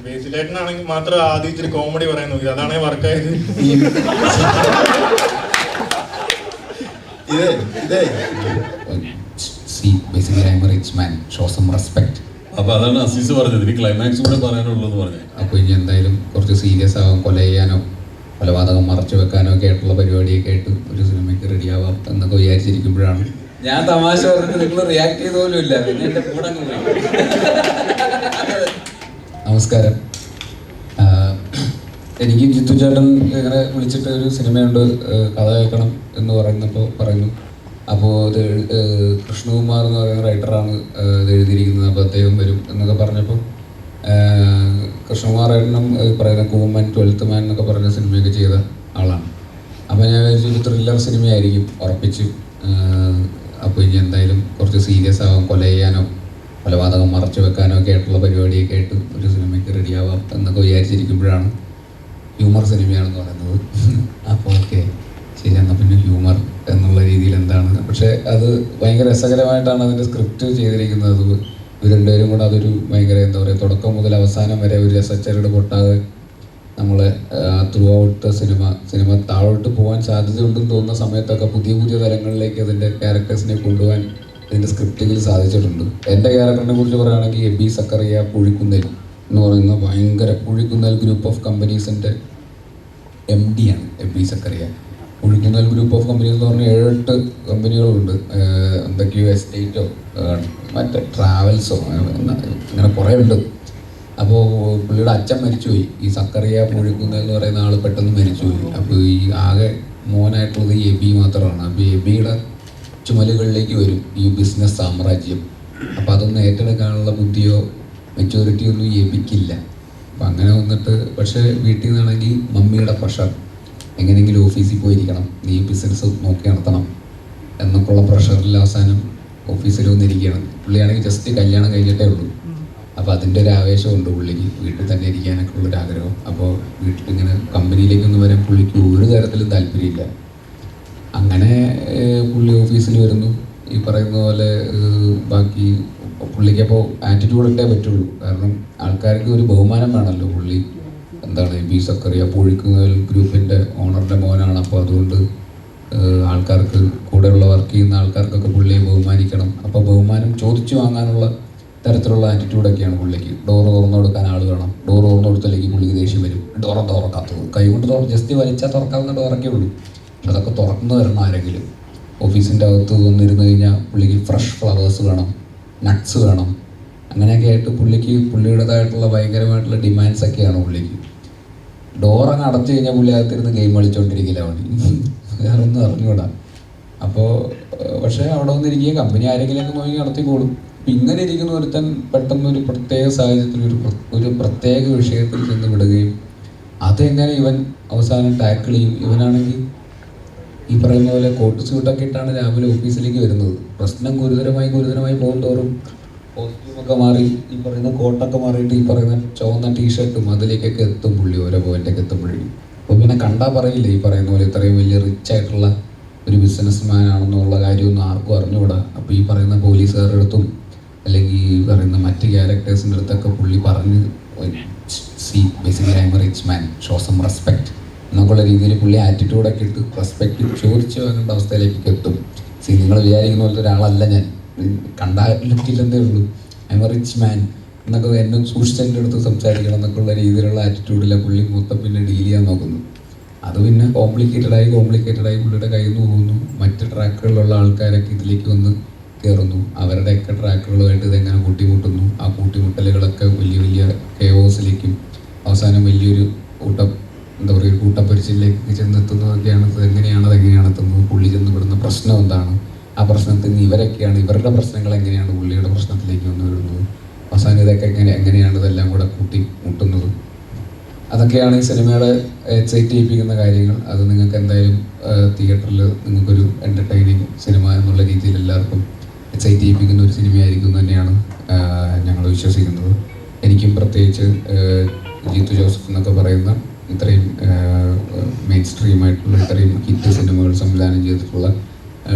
ബേസിലേട്ടനാണെങ്കിൽ മാത്രം ആദ്യം ഇച്ചിരി കോമഡി പറയാൻ നോക്കി, അതാണ് വർക്കായത്. അപ്പൊ അതാണ് അസീസ് പറഞ്ഞത്, ഇനി ക്ലൈമാക്സ് കൂടെ പറയാനുള്ളൂ പറഞ്ഞു. അപ്പൊ ഇനി എന്തായാലും കുറച്ച് സീരിയസ് ആവാം, കൊല ചെയ്യാനോ കൊലപാതകം മറച്ചു വെക്കാനോ ഒക്കെ ആയിട്ടുള്ള പരിപാടിയൊക്കെ ആയിട്ട് ഒരു സിനിമയ്ക്ക് റെഡിയാവാം എന്നൊക്കെ വിചാരിച്ചിരിക്കുമ്പോഴാണ് ഞാൻ തമാശ പറഞ്ഞിട്ട് നിങ്ങൾ റിയാക്ട് ചെയ്ത പോലും ഇല്ല. പിന്നെ എന്റെ കൂടെ നമസ്കാരം. എനിക്ക് ജിത്തു ചേട്ടൻ ഇങ്ങനെ വിളിച്ചിട്ട് ഒരു സിനിമയുണ്ട്, കഥ കേൾക്കണം എന്ന് പറയുന്നു. അപ്പോൾ ഇത് കൃഷ്ണകുമാർ എന്ന് പറയുന്ന റൈറ്ററാണ് ഇത് എഴുതിയിരിക്കുന്നത്, അപ്പോൾ അദ്ദേഹം വരും എന്നൊക്കെ പറഞ്ഞപ്പോൾ കൃഷ്ണകുമാർ ഏട്ടനും പറയുന്ന കൂമൻ 12th മാൻ എന്നൊക്കെ പറഞ്ഞ സിനിമയൊക്കെ ചെയ്ത ആളാണ്. അപ്പോൾ ഞാൻ വിചാരിച്ചു ത്രില്ലർ സിനിമയായിരിക്കും ഉറപ്പിച്ചു. അപ്പോൾ ഇനി എന്തായാലും കുറച്ച് സീരിയസ് ആവാം, കൊല ചെയ്യാനോ കൊലപാതകം മറച്ചു വെക്കാനോ ഒക്കെ ആയിട്ടുള്ള പരിപാടിയൊക്കെ ആയിട്ട് ഒരു സിനിമയ്ക്ക് റെഡിയാവാം എന്നൊക്കെ വിചാരിച്ചിരിക്കുമ്പോഴാണ് ഹ്യൂമർ സിനിമയാണെന്ന് പറയുന്നത്. അപ്പോൾ ഓക്കെ ശരി, എന്നാൽ പിന്നെ ഹ്യൂമർ എന്നുള്ള രീതിയിൽ എന്താണ്, പക്ഷേ അത് ഭയങ്കര രസകരമായിട്ടാണ് അതിൻ്റെ സ്ക്രിപ്റ്റ് ചെയ്തിരിക്കുന്നത്. ഇവർ രണ്ടുപേരും കൂടെ അതൊരു ഭയങ്കര എന്താ പറയുക, തുടക്കം മുതൽ അവസാനം വരെ ഒരു രസച്ചരട് പൊട്ടാതെ നമ്മളെ ത്രൂ ഔട്ട് സിനിമ താഴോട്ട് പോകാൻ സാധ്യതയുണ്ടെന്ന് തോന്നുന്ന സമയത്തൊക്കെ പുതിയ തലങ്ങളിലേക്ക് അതിൻ്റെ ക്യാരക്ടേഴ്സിനെ കൊണ്ടുപോകാൻ ഇതിൻ്റെ സ്ക്രിപ്റ്റിങ്ങിൽ സാധിച്ചിട്ടുണ്ട്. എൻ്റെ ക്യാരക്ടറിനെ കുറിച്ച് പറയുകയാണെങ്കിൽ എബി സക്കറിയ പുഴിക്കുന്നേൽ എന്ന് പറയുന്ന ഭയങ്കര പുഴിക്കുന്നേൽ ഗ്രൂപ്പ് ഓഫ് കമ്പനീസിൻ്റെ MD ആണ് Eby Zachariah. Puzhikunnel group of companies എന്ന് പറഞ്ഞാൽ 7-8 കമ്പനികളുണ്ട്. എന്തൊക്കെയോ എസ്റ്റേറ്റോ മറ്റേ ട്രാവൽസോ അങ്ങനെ കുറേ ഉണ്ട്. അപ്പോൾ പുള്ളിയുടെ അച്ഛൻ മരിച്ചുപോയി. ഈ സക്കറിയ പുഴിക്കുന്നേൽ എന്ന് പറയുന്ന ആൾ പെട്ടെന്ന് മരിച്ചുപോയി. അപ്പോൾ ഈ ആകെ മോനായിട്ടുള്ളത് ഈ എബി മാത്രമാണ്. അപ്പോൾ എബിയുടെ ചുമലുകളിലേക്ക് വരും ഈ ബിസിനസ് സാമ്രാജ്യം. അപ്പോൾ അതൊന്നും ഏറ്റെടുക്കാനുള്ള ബുദ്ധിയോ മെച്യൂരിറ്റിയോ ഒന്നും എബിക്കില്ല. അപ്പം അങ്ങനെ വന്നിട്ട്, പക്ഷേ വീട്ടിൽ നിന്നാണെങ്കിൽ മമ്മിയുടെ പ്രഷർ, എങ്ങനെയെങ്കിലും ഓഫീസിൽ പോയിരിക്കണം, നീ ബിസിനസ് നോക്കി നടത്തണം എന്നൊക്കെയുള്ള പ്രഷറിൽ അവസാനം ഓഫീസിൽ വന്നിരിക്കുകയാണ്. പുള്ളിയാണെങ്കിൽ ജസ്റ്റ് കല്യാണം കഴിഞ്ഞിട്ടേ ഉള്ളൂ. അപ്പോൾ അതിൻ്റെ ഒരു ആവേശമുണ്ട് പുള്ളിക്ക്, വീട്ടിൽ തന്നെ ഇരിക്കാനൊക്കെ ഉള്ളൊരാഗ്രഹം. അപ്പോൾ വീട്ടിൽ ഇങ്ങനെ കമ്പനിയിലേക്കൊന്നും വരാൻ പുള്ളിക്ക് ഒരു തരത്തിലും താല്പര്യമില്ല. അങ്ങനെ പുള്ളി ഓഫീസിൽ വരുന്നു. ഈ പറയുന്ന പോലെ ബാക്കി പുള്ളിക്ക് അപ്പോൾ ആറ്റിറ്റ്യൂഡ് ഇട്ടേ പറ്റുള്ളൂ, കാരണം ആൾക്കാർക്ക് ഒരു ബഹുമാനം വേണമല്ലോ. പുള്ളി എന്താണ് എബി സക്കറിയ പുഴിക്കുന്നേൽ ഗ്രൂപ്പിൻ്റെ ഓണറിൻ്റെ മോനാണ്. അപ്പോൾ അതുകൊണ്ട് ആൾക്കാർക്ക് കൂടെയുള്ള വർക്ക് ചെയ്യുന്ന ആൾക്കാർക്കൊക്കെ പുള്ളിയെ ബഹുമാനിക്കണം. അപ്പോൾ ബഹുമാനം ചോദിച്ചു വാങ്ങാനുള്ള തരത്തിലുള്ള ആറ്റിറ്റ്യൂഡൊക്കെയാണ് പുള്ളിക്ക്. ഡോറ് തുറന്നു കൊടുക്കാൻ ആൾ വേണം. ഡോറ് തുറന്നു കൊടുത്തില്ലെങ്കിൽ പുള്ളിക്ക് ദേഷ്യം വരും. ഡോറ് തുറക്കാത്തത് കൈ കൊണ്ട് ജസ്റ്റ് വലിച്ചാൽ തുറക്കാവുന്ന ഡോറൊക്കെ ഉള്ളൂ. അതൊക്കെ തുറന്നു തരണം ആരെങ്കിലും. ഓഫീസിൻ്റെ അകത്ത് വന്നിരുന്നു കഴിഞ്ഞാൽ പുള്ളിക്ക് ഫ്രഷ് ഫ്ലവേഴ്സ് വേണം, നട്ട്സ് വേണം. അങ്ങനെയൊക്കെ ആയിട്ട് പുള്ളിയുടേതായിട്ടുള്ള ഭയങ്കരമായിട്ടുള്ള ഡിമാൻഡ്സൊക്കെയാണ് പുള്ളിക്ക്. ഡോറങ്ങ് അടച്ചു കഴിഞ്ഞാൽ പുള്ളി അകത്തിരുന്ന് ഗെയിം കളിച്ചുകൊണ്ടിരിക്കില്ല പണി, വേറെ ഒന്നും അറിഞ്ഞുകൂടാ. അപ്പോൾ പക്ഷേ അവിടെ വന്നിരിക്കുക കമ്പനി ആരെങ്കിലുമൊക്കെ നോക്കി നടത്തിക്കോളും. അപ്പം ഇങ്ങനെ ഇരിക്കുന്ന ഒരുത്തൻ പെട്ടെന്ന് ഒരു പ്രത്യേക സാഹചര്യത്തിൽ ഒരു പ്രത്യേക വിഷയത്തിൽ ചെന്ന് വിടുകയും അതെങ്ങനെ ഇവൻ അവസാനം ടാക്കിൾ ചെയ്യും. ഇവനാണെങ്കിൽ ഈ പറയുന്ന പോലെ കോട്ട് സ്യൂട്ടൊക്കെ ഇട്ടാണ് രാവിലെ ഓഫീസിലേക്ക് വരുന്നത്. പ്രശ്നം ഗുരുതരമായി പോകുന്തോറും കോസ്റ്റ്യൂമൊക്കെ മാറി ഈ പറയുന്ന കോട്ടൊക്കെ മാറിയിട്ട് ഈ പറയുന്ന ചുവന്ന ടീഷർട്ടും അതിലേക്കൊക്കെ എത്തും പുള്ളി ഓരോ പോയിൻ്റൊക്കെ എത്തുമ്പോഴേക്കും. അപ്പോൾ പിന്നെ കണ്ടാൽ പറയില്ല ഈ പറയുന്ന പോലെ ഇത്രയും വലിയ റിച്ച് ആയിട്ടുള്ള ഒരു ബിസിനസ് മാൻ ആണെന്നുള്ള കാര്യമൊന്നും ആർക്കും അറിഞ്ഞുകൂടാ. അപ്പോൾ ഈ പറയുന്ന പോലീസുകാരുടെ അടുത്തും അല്ലെങ്കിൽ ഈ പറയുന്ന മറ്റ് ക്യാരക്ടേഴ്സിൻ്റെ അടുത്തൊക്കെ പുള്ളി പറഞ്ഞ് basically I am a rich man, show some respect എന്നൊക്കെയുള്ള രീതിയിൽ പുള്ളി ആറ്റിറ്റ്യൂഡൊക്കെ ഇട്ട് റെസ്പെക്റ്റ് ചോദിച്ചു വാങ്ങേണ്ട അവസ്ഥയിലേക്കൊക്കെ എത്തും. നിങ്ങൾ വിചാരിക്കുന്ന പോലത്തെ ഒരാളല്ല ഞാൻ, കണ്ടാൽ ലുക്കില്ലെന്നേ ഉള്ളൂ, ഐ എം എ റിച്ച് മാൻ എന്നൊക്കെ എന്നെ സൂക്ഷിച്ചതിൻ്റെ അടുത്ത് സംസാരിക്കണം എന്നൊക്കെയുള്ള രീതിയിലുള്ള ആറ്റിറ്റ്യൂഡിലാണ് പുള്ളി മൊത്തം പിന്നെ ഡീൽ ചെയ്യാൻ നോക്കുന്നു. അത് പിന്നെ കോംപ്ലിക്കേറ്റഡായി പുള്ളിയുടെ കയ്യിൽ നിന്ന് പോകുന്നു. മറ്റ് ട്രാക്കുകളിലുള്ള ആൾക്കാരൊക്കെ ഇതിലേക്ക് വന്ന് കയറുന്നു. അവരുടെയൊക്കെ ട്രാക്കുകളുമായിട്ട് ഇതെങ്ങനെ കൂട്ടിമുട്ടുന്നു. ആ കൂട്ടിമുട്ടലുകളൊക്കെ വലിയ കെയോസിലേക്കും അവസാനം വലിയൊരു കൂട്ടപ്പരിച്ചിലേക്ക് ചെന്നെത്തുന്നതൊക്കെയാണ്. അതെങ്ങനെയാണ് എത്തുന്നത്, പുള്ളി ചെന്നപ്പെടുന്ന പ്രശ്നം എന്താണ്, ആ പ്രശ്നത്തിൽ നിന്ന് ഇവരുടെ പ്രശ്നങ്ങൾ എങ്ങനെയാണ് പുള്ളിയുടെ പ്രശ്നത്തിലേക്ക് വന്ന് വീഴുന്നത്, അവസാനം ഇതൊക്കെ എങ്ങനെയാണ് ഇതെല്ലാം കൂടെ കൂട്ടി മുട്ടുന്നത്. അതൊക്കെയാണ് ഈ സിനിമയുടെ എക്സൈറ്റ് ചെയ്യിപ്പിക്കുന്ന കാര്യങ്ങൾ. അത് നിങ്ങൾക്ക് എന്തായാലും തിയേറ്ററിൽ നിങ്ങൾക്കൊരു എൻ്റർടൈനിങ് സിനിമ എന്നുള്ള രീതിയിൽ എല്ലാവർക്കും എക്സൈറ്റ് ചെയ്യിപ്പിക്കുന്ന ഒരു സിനിമയായിരിക്കും തന്നെയാണ് ഞങ്ങൾ വിശ്വസിക്കുന്നത്. എനിക്കും പ്രത്യേകിച്ച് ജീത്തു ജോസഫ് എന്നൊക്കെ പറയുന്ന ഇത്രയും മെയിൻ സ്ട്രീമായിട്ടുള്ള ഇത്രയും ഹിറ്റ് സിനിമകൾ സംവിധാനം ചെയ്തിട്ടുള്ള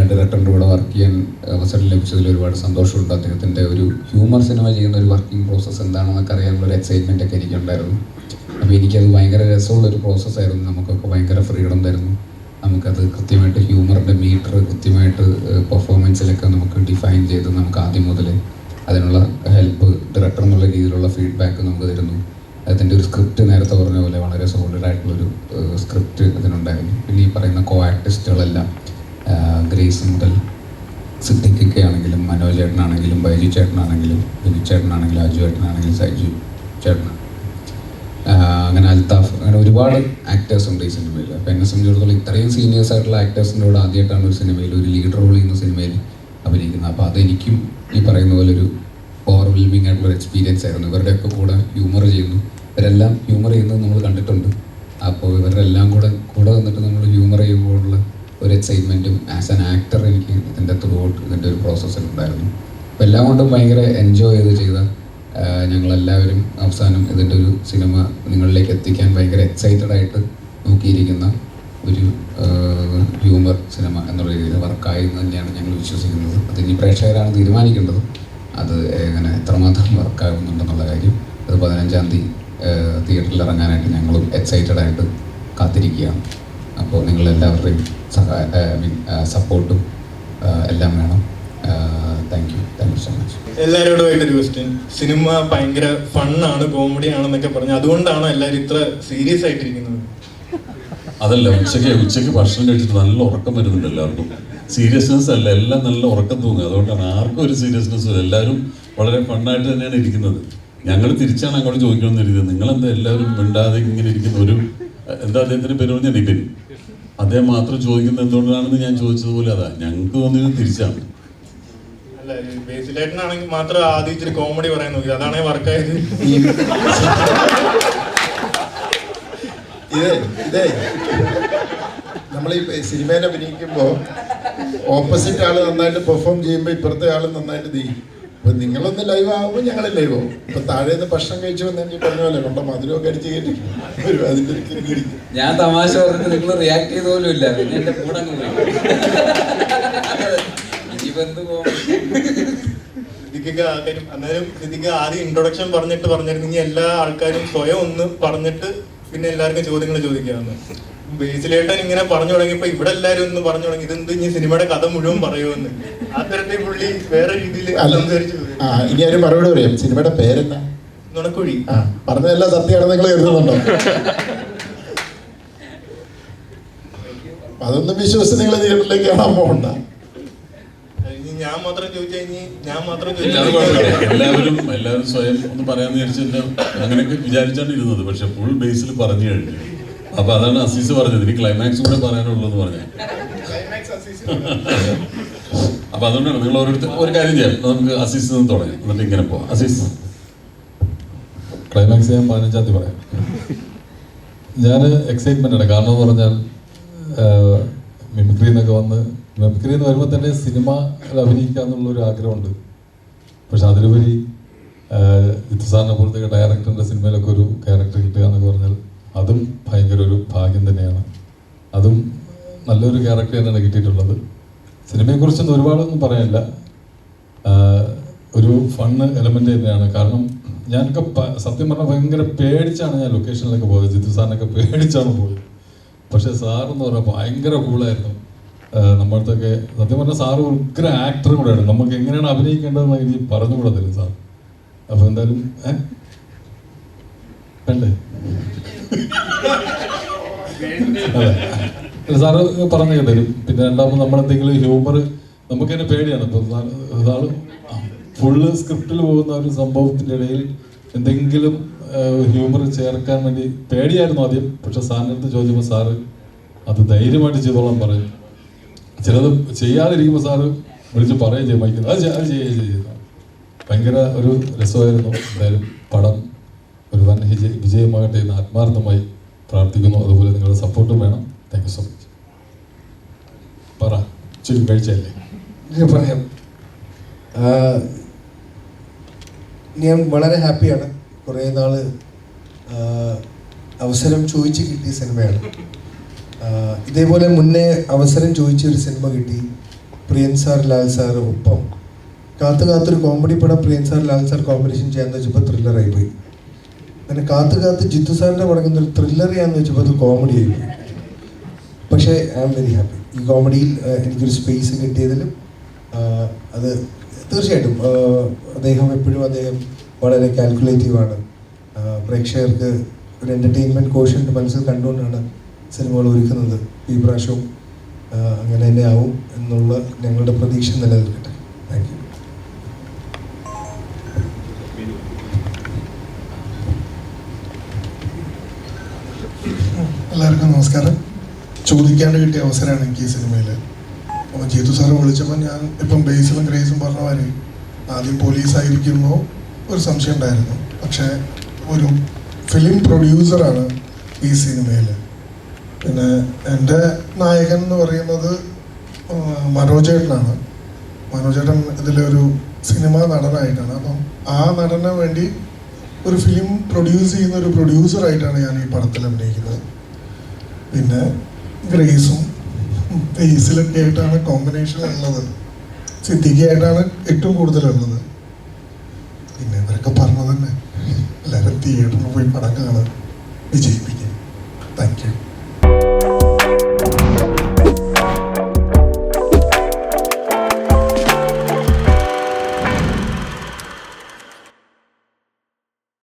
ഡയറക്ടറിൻ്റെ കൂടെ വർക്ക് ചെയ്യാൻ അവസരം ലഭിച്ചതിൽ ഒരുപാട് സന്തോഷമുണ്ട്. അദ്ദേഹത്തിൻ്റെ ഒരു ഹ്യൂമർ സിനിമ ചെയ്യുന്ന ഒരു വർക്കിംഗ് പ്രോസസ്സ് എന്താണെന്നൊക്കെ അറിയാനുള്ളൊരു എക്സൈറ്റ്മെൻ്റ് ഒക്കെ എനിക്കുണ്ടായിരുന്നു. അപ്പോൾ എനിക്കത് ഭയങ്കര രസമുള്ളൊരു പ്രോസസ്സായിരുന്നു. നമുക്കൊക്കെ ഭയങ്കര ഫ്രീഡം തരുന്നു. നമുക്കത് കൃത്യമായിട്ട് ഹ്യൂമറിൻ്റെ മീറ്റർ കൃത്യമായിട്ട് പെർഫോമൻസിലൊക്കെ നമുക്ക് ഡിഫൈൻ ചെയ്ത് നമുക്ക് ആദ്യം മുതൽ അതിനുള്ള ഹെൽപ്പ് ഡയറക്ടർ എന്നുള്ള രീതിയിലുള്ള ഫീഡ്ബാക്ക് നമുക്ക് തരുന്നു. അതിൻ്റെ ഒരു സ്ക്രിപ്റ്റ് നേരത്തെ പറഞ്ഞ പോലെ വളരെ സോളിഡായിട്ടുള്ളൊരു സ്ക്രിപ്റ്റ് ഇതിനുണ്ടായിരുന്നു. പിന്നെ ഈ പറയുന്ന കോ ആർട്ടിസ്റ്റുകളെല്ലാം ഗ്രേസ് മുതൽ സിദ്ദിഖൊക്കെ ആണെങ്കിലും മനോജ് ചേട്ടനാണെങ്കിലും ബൈജു ചേട്ടനാണെങ്കിലും ബിനു ചേട്ടനാണെങ്കിലും അജു ചേട്ടനാണെങ്കിലും സൈജു ചേട്ടൻ, അങ്ങനെ അൽത്താഫ്, അങ്ങനെ ഒരുപാട് ആക്ടേഴ്സ് ഉണ്ട് ഈ സിനിമയിൽ. അപ്പോൾ എന്നെ സംബന്ധിച്ചിടത്തോളം ഇത്രയും സീനിയേഴ്സ് ആയിട്ടുള്ള ആക്ടേഴ്സിൻ്റെ കൂടെ ആദ്യമായിട്ടാണ് ഒരു സിനിമയിൽ ഒരു ലീഡ് റോൾ ചെയ്യുന്ന സിനിമയിൽ അഭിനയിക്കുന്നത്. അപ്പോൾ അതെനിക്കും ഈ പറയുന്ന പോലെ ഒരു ഓവർവെൽമിംഗ് ആയിട്ടുള്ള എക്സ്പീരിയൻസ് ആയിരുന്നു. ഇവരുടെയൊക്കെ കൂടെ ഹ്യൂമർ ചെയ്യുന്നു, ഇവരെല്ലാം ഹ്യൂമർ ചെയ്യുന്നത് നമ്മൾ കണ്ടിട്ടുണ്ട്. അപ്പോൾ ഇവരെല്ലാം കൂടെ വന്നിട്ട് നമ്മൾ ഹ്യൂമർ ചെയ്യുമ്പോഴുള്ള ഒരു എക്സൈറ്റ്മെൻറ്റും ആസ് ആൻ ആക്ടർ എനിക്ക് ഇതിൻ്റെ ത്രൂ ഔട്ട് ഇതിൻ്റെ ഒരു പ്രോസസ്സിൽ ഉണ്ടായിരുന്നു. അപ്പോൾ എല്ലാം കൊണ്ടും ഭയങ്കര എൻജോയ് ചെയ്ത ഞങ്ങളെല്ലാവരും അവസാനം ഇതിൻ്റെ ഒരു സിനിമ നിങ്ങളിലേക്ക് എത്തിക്കാൻ ഭയങ്കര എക്സൈറ്റഡ് ആയിട്ട് നോക്കിയിരിക്കുന്ന ഒരു ഹ്യൂമർ സിനിമ എന്നുള്ള രീതിയിൽ വർക്കായി എന്ന് തന്നെയാണ് ഞങ്ങൾ വിശ്വസിക്കുന്നത്. അതിനി പ്രേക്ഷകരാണ് തീരുമാനിക്കേണ്ടത് അത് എങ്ങനെ എത്രമാത്രം വർക്കാകുന്നുണ്ടെന്നുള്ള കാര്യം. അത് 15-ാം തീയതി തിയേറ്ററിൽ ഇറങ്ങാനായിട്ട് ഞങ്ങളും എക്സൈറ്റഡ് ആയിട്ട് കാത്തിരിക്കുകയാണ്. അപ്പോൾ നിങ്ങളെല്ലാവരുടെയും സപ്പോർട്ടും എല്ലാം വേണം. Thank you so much. എല്ലാവരോടുമായിട്ടൊരു ക്വസ്റ്റ്യൻ. സിനിമ ഭയങ്കര ഫണ്ണാണ്, കോമഡി ആണെന്നൊക്കെ പറഞ്ഞു, അതുകൊണ്ടാണ് എല്ലാവരും ഇത്ര സീരിയസ് ആയിട്ടിരിക്കുന്നത്? അതല്ല, ഉച്ചയ്ക്ക് ഭക്ഷണം കഴിച്ചിട്ട് നല്ല ഉറക്കം വരുന്നുണ്ട് എല്ലാവർക്കും. സീരിയസ്നെസ് അല്ല, എല്ലാം നല്ല ഉറക്കം തോന്നുക. അതുകൊണ്ടാണ് ആർക്കും ഒരു സീരിയസ്നെസ് ഇല്ല. എല്ലാവരും വളരെ ഫണ്ണായിട്ട് തന്നെയാണ് ഇരിക്കുന്നത്. ഞങ്ങൾ തിരിച്ചാണ് അങ്ങോട്ട് ചോദിക്കണമെന്ന് എഴുതിയത്. നിങ്ങളെന്താ എല്ലാവരും മിണ്ടാതെ ഇങ്ങനെ ഇരിക്കുന്ന? ഒരു എന്താ അദ്ദേഹത്തിന് പേര് പറഞ്ഞാൽ നിപിൻ, അദ്ദേഹം മാത്രം ചോദിക്കുന്നത് എന്തുകൊണ്ടാണെന്ന് ഞാൻ ചോദിച്ചതുപോലെ അതാ ഞങ്ങൾക്ക് തോന്നിയത് തിരിച്ചാണ്. അല്ല, ബേസിലേട്ടനാണെങ്കിൽ മാത്രം ആദ്യം ഇച്ചിരി കോമഡി പറയാൻ നോക്കി, അതാണേ വർക്കായത്. ഇതേ നമ്മൾ ഈ സിനിമയിൽ അഭിനയിക്കുമ്പോൾ ഓപ്പോസിറ്റ് ആൾ നന്നായിട്ട് പെർഫോം ചെയ്യുമ്പോൾ ഇപ്പുറത്തെ ആൾ നന്നായിട്ട് ചെയ്യും. അപ്പൊ നിങ്ങളൊന്ന് ലൈവ് ആകുമ്പോൾ ഞങ്ങൾ ലൈവ് ആവും. ഇപ്പൊ താഴെ നിന്ന് ഭക്ഷണം കഴിച്ചു വന്ന് എനിക്ക് പറഞ്ഞ പോലെ കൊണ്ട മധുരമൊക്കെ അടിച്ച് കയറ്റി വരും. അതിന്റെ ഞാൻ തമാശ പറഞ്ഞിട്ട് നിങ്ങൾ റിയാക്ട് ചെയ്ത പോലും ഇല്ല. പിന്നെ എന്റെ കൂടെ അന്നേരം സിദ്ദിഖ് ആദ്യം ഇൻട്രൊഡക്ഷൻ പറഞ്ഞിരുന്നെങ്കിൽ എല്ലാ ആൾക്കാരും സ്വയം ഒന്ന് പറഞ്ഞിട്ട് പിന്നെ എല്ലാവർക്കും ചോദ്യങ്ങൾ ചോദിക്കാമെന്ന്. ബേസിലേട്ടൻ ഇങ്ങനെ പറഞ്ഞു തുടങ്ങിയപ്പോ ഇവിടെ എല്ലാരും ഒന്ന് പറഞ്ഞു തുടങ്ങി ഇതെന്ത് ഇനി സിനിമയുടെ കഥ മുഴുവൻ പറയുമെന്ന്. ആ തരത്തിൽ പുള്ളി വേറെ രീതിയിൽ സംസാരിച്ചു. ഇനി ഒരു മറുപടി പറയാം. സിനിമയുടെ പേരെന്നാ? നുണക്കുഴി. പറഞ്ഞതെല്ലാം സത്യമാണെന്ന് നിങ്ങൾ കരുതുന്നുണ്ടോ? അതൊന്നും വിശ്വസിച്ച് നിങ്ങൾ തിയേറ്ററിലേക്ക് കാണാൻ പോകണ്ട. ഞാൻ മാത്രം ചോദിച്ചാൽ എല്ലാവരും സ്വയം ഒന്ന് പറയാന്ന് വിചാരിച്ചിട്ട് അങ്ങനെയൊക്കെ വിചാരിച്ചാണ് ഇരുന്നത്. പക്ഷെ ഫുൾ ബേസിൽ പറഞ്ഞു കഴിഞ്ഞു. അപ്പൊ അതാണ് അസീസ് പറഞ്ഞത്, ഇനി ക്ലൈമാക്സ് കൂടെ പറയാനുള്ളൂ പറഞ്ഞത്. അപ്പൊ അതുകൊണ്ടാണ് നിങ്ങൾ ഓരോരുത്തർ ഒരു കാര്യം ചെയ്യാം. നമുക്ക് അസീസിൽ നിന്ന് തുടങ്ങാം, എന്നിട്ട് ഇങ്ങനെ പോവാം. അസീസ്, ക്ലൈമാക്സ് ഞാൻ 15-ാം തീയതി പറയാം. ഞാൻ എക്സൈറ്റ്മെന്റ് ആണ്. കാരണം എന്ന് പറഞ്ഞാൽ മിമിക്രി എന്ന് വരുമ്പോൾ തന്നെ സിനിമ അഭിനയിക്കുക എന്നുള്ളൊരു ആഗ്രഹമുണ്ട്. പക്ഷെ അതിലുപരി ജിത്തുസാറിനെ പോലത്തെ ഡയറക്ടറിൻ്റെ സിനിമയിലൊക്കെ ഒരു ക്യാരക്ടർ കിട്ടുക എന്നൊക്കെ പറഞ്ഞാൽ അതും ഭയങ്കര ഒരു ഭാഗ്യം തന്നെയാണ്. അതും നല്ലൊരു ക്യാരക്ടർ തന്നെയാണ് കിട്ടിയിട്ടുള്ളത്. സിനിമയെക്കുറിച്ചൊന്നും ഒരുപാടൊന്നും പറയാനില്ല. ഒരു ഫണ്ണ് എലമെൻ്റ് തന്നെയാണ്. കാരണം ഞാനൊക്കെ സത്യം പറഞ്ഞാൽ ഭയങ്കര പേടിച്ചാണ് ഞാൻ ലൊക്കേഷനിലൊക്കെ പോയത്. ജിത്തുസാറിനൊക്കെ പേടിച്ചാണ് പോയത്. പക്ഷെ സാറെന്ന് പറഞ്ഞാൽ ഭയങ്കര കൂളായിരുന്നു. നമ്മളടുത്തൊക്കെ സത്യം പറഞ്ഞാൽ സാറ് ഉഗ്ര ആക്ടറും കൂടെയാണ്. നമുക്ക് എങ്ങനെയാണ് അഭിനയിക്കേണ്ടതെന്ന് എനിക്ക് പറഞ്ഞുകൂടെ തരും സാർ. അപ്പോൾ എന്തായാലും വേണ്ടേ? അതെ, സാറ് പറഞ്ഞു തരും. പിന്നെ രണ്ടാമത് നമ്മളെന്തെങ്കിലും ഹ്യൂമർ നമുക്ക് തന്നെ പേടിയാണ്. ഇപ്പം സാറ് ഫുള്ള് സ്ക്രിപ്റ്റിൽ പോകുന്ന ഒരു സംഭവത്തിൻ്റെ ഇടയിൽ എന്തെങ്കിലും ഹ്യൂമർ ചേർക്കാൻ വേണ്ടി പേടിയായിരുന്നു ആദ്യം. പക്ഷെ സാറിൻ്റെ അടുത്ത് ചോദിച്ചപ്പോൾ സാറ് അത് ധൈര്യമായിട്ട് ചെയ്തോളാൻ പറയും. ചിലത് ചെയ്യാതിരിക്കുമ്പോൾ സാറ് വിളിച്ച് പറയുകയും ചെയ്യും, വയ്ക്കുന്നത് അത് ചെയ്യുക. ഭയങ്കര ഒരു രസമായിരുന്നു. എന്തായാലും പടം ഒരു വൻ വിജയമാകട്ടെ എന്ന് ആത്മാർത്ഥമായി പ്രാർത്ഥിക്കുന്നു. അതുപോലെ നിങ്ങളുടെ സപ്പോർട്ടും വേണം. Thank you so much. പറ, ചുരുക്കി കഴിച്ചല്ലേ? പറയാം. ഞാൻ വളരെ ഹാപ്പിയാണ്. കുറേ നാൾ അവസരം ചോദിച്ച് കിട്ടിയ സിനിമയാണ്. ഇതേപോലെ മുന്നേ അവസരം ചോദിച്ചൊരു സിനിമ കിട്ടി. പ്രിയൻ സാർ ലാൽ സാർ ഒപ്പം കാത്തൊരു കോമഡി പടം പ്രിയൻ സാർ ലാൽ സാർ കോമ്പിനേഷൻ ചെയ്യാന്ന് വെച്ചപ്പോൾ ത്രില്ലറായി പോയി. അങ്ങനെ കാത്ത് ജിത്തു സാറിൻ്റെ പടം ഒരു ത്രില്ലർ ചെയ്യാന്ന് വെച്ചപ്പോൾ അത് കോമഡി ആയി പോയി. പക്ഷേ ഐ ആം വെരി ഹാപ്പി ഈ കോമഡിയിൽ എനിക്കൊരു സ്പേസ് കിട്ടിയതിലും. അത് തീർച്ചയായിട്ടും അദ്ദേഹം വളരെ കാൽക്കുലേറ്റീവാണ്. പ്രേക്ഷകർക്ക് ഒരു എൻ്റർടൈൻമെൻറ്റ് കോഷ്യൻ്റ് മനസ്സിൽ കണ്ടുകൊണ്ടാണ് സിനിമകൾ ഒരുക്കുന്നത്. ഈ പ്രാവശ്യവും അങ്ങനെ തന്നെ ആവും എന്നുള്ള ഞങ്ങളുടെ പ്രതീക്ഷ നിലനിൽക്കട്ടെ. Thank you. എല്ലാവർക്കും നമസ്കാരം. ചോദിക്കാണ്ട് കിട്ടിയ അവസരമാണ് എനിക്ക് ഈ സിനിമയിൽ. അപ്പോൾ ജീതു സാറ് വിളിച്ചപ്പോൾ ഞാൻ ഇപ്പം ബേസിലും ഗ്രേസും പറഞ്ഞ മാതിരി ആദ്യം പോലീസായിരിക്കുമോ ഒരു സംശയം ഉണ്ടായിരുന്നു. പക്ഷേ ഒരു ഫിലിം പ്രൊഡ്യൂസറാണ് ഈ സിനിമയിൽ. പിന്നെ എൻ്റെ നായകൻ എന്ന് പറയുന്നത് മനോജേട്ടനാണ്. മനോജേട്ടൻ ഇതിലൊരു സിനിമാ നടനായിട്ടാണ്. അപ്പം ആ നടന് വേണ്ടി ഒരു ഫിലിം പ്രൊഡ്യൂസ് ചെയ്യുന്ന ഒരു പ്രൊഡ്യൂസറായിട്ടാണ് ഞാൻ ഈ പടത്തിൽ അഭിനയിക്കുന്നത്. പിന്നെ ഗ്രേസും ബേസിലൊക്കെ ആയിട്ടാണ് കോമ്പിനേഷൻ ഉള്ളത്. സിദ്ദിഖിയായിട്ടാണ് ഏറ്റവും കൂടുതലുള്ളത്. പിന്നെ ഇവരൊക്കെ പറഞ്ഞത് തന്നെ എല്ലാവരും തിയേറ്ററിൽ പോയി പടം കാണാൻ വിജയിപ്പിക്കും. Thank you.